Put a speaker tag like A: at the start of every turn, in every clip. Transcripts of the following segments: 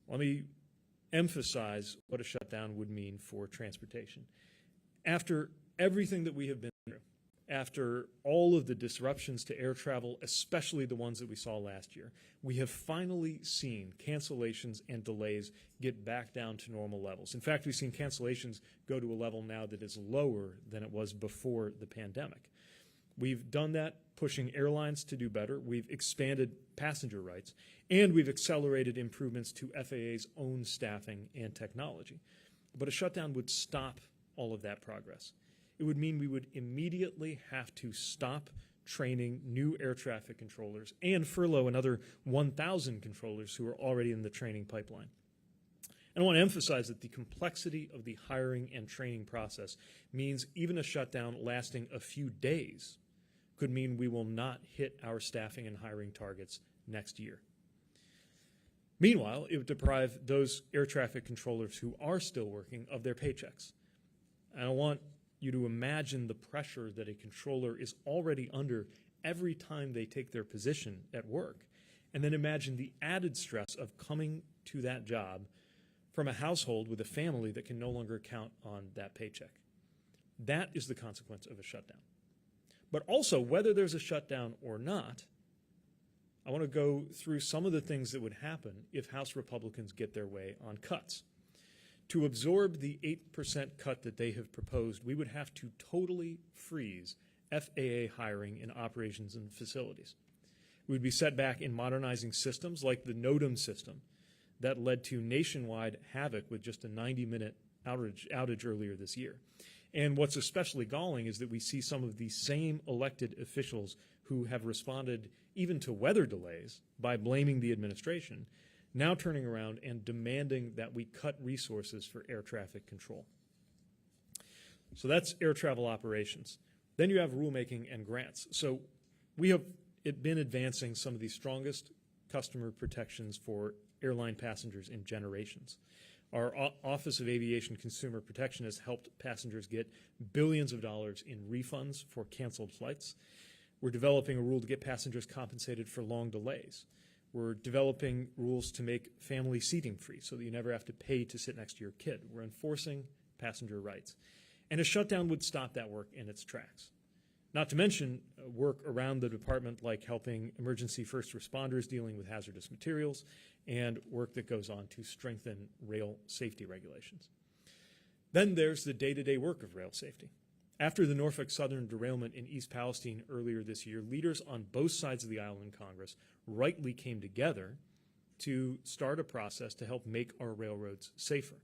A: Let me emphasize what a shutdown would mean for transportation. After everything that we have been through, after all of the disruptions to air travel, especially the ones that we saw last year, we have finally seen cancellations and delays get back down to normal levels. In fact, we've seen cancellations go to a level now that is lower than it was before the pandemic. We've done that, pushing airlines to do better. We've expanded passenger rights, and we've accelerated improvements to FAA's own staffing and technology. But a shutdown would stop all of that progress. It would mean we would immediately have to stop training new air traffic controllers and furlough another 1,000 controllers who are already in the training pipeline. And I want to emphasize that the complexity of the hiring and training process means even a shutdown lasting a few days could mean we will not hit our staffing and hiring targets next year. Meanwhile, it would deprive those air traffic controllers who are still working of their paychecks. And I want you to imagine the pressure that a controller is already under every time they take their position at work. And then imagine the added stress of coming to that job from a household with a family that can no longer count on that paycheck. That is the consequence of a shutdown. But also, whether there's a shutdown or not, I want to go through some of the things that would happen if House Republicans get their way on cuts. To absorb the 8% cut that they have proposed, we would have to totally freeze FAA hiring in operations and facilities. We would be set back in modernizing systems like the NOTAM system that led to nationwide havoc with just a 90-minute outage earlier this year. And what's especially galling is that we see some of the same elected officials who have responded even to weather delays by blaming the administration, now turning around and demanding that we cut resources for air traffic control. So that's air travel operations. Then you have rulemaking and grants. So we have been advancing some of the strongest customer protections for airline passengers in generations. Our Office of Aviation Consumer Protection has helped passengers get billions of dollars in refunds for canceled flights. We're developing a rule to get passengers compensated for long delays. We're developing rules to make family seating free so that you never have to pay to sit next to your kid. We're enforcing passenger rights. And a shutdown would stop that work in its tracks. Not to mention work around the department like helping emergency first responders dealing with hazardous materials and work that goes on to strengthen rail safety regulations. Then there's the day-to-day work of rail safety. After the Norfolk Southern derailment in East Palestine earlier this year, leaders on both sides of the aisle in Congress rightly came together to start a process to help make our railroads safer.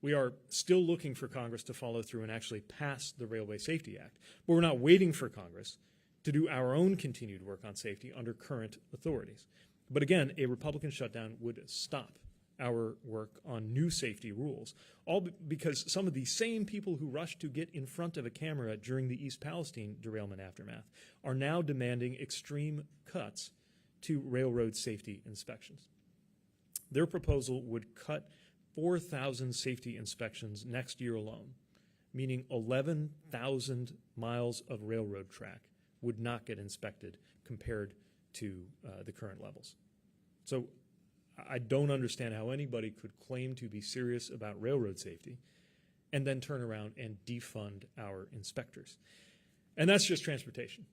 A: We are still looking for Congress to follow through and actually pass the Railway Safety Act, but we're not waiting for Congress to do our own continued work on safety under current authorities. But again, a Republican shutdown would stop our work on new safety rules, all because some of the same people who rushed to get in front of a camera during the East Palestine derailment aftermath are now demanding extreme cuts to railroad safety inspections. Their proposal would cut 4,000 safety inspections next year alone, meaning 11,000 miles of railroad track would not get inspected compared to the current levels. So I don't understand how anybody could claim to be serious about railroad safety and then turn around and defund our inspectors. And that's just transportation.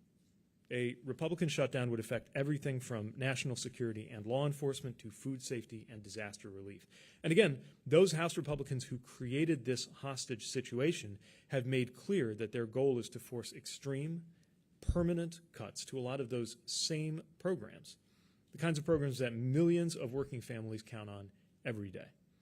A: A Republican shutdown would affect everything from national security and law enforcement to food safety and disaster relief. And again, those House Republicans who created this hostage situation have made clear that their goal is to force extreme, permanent cuts to a lot of those same programs, the kinds of programs that millions of working families count on every day.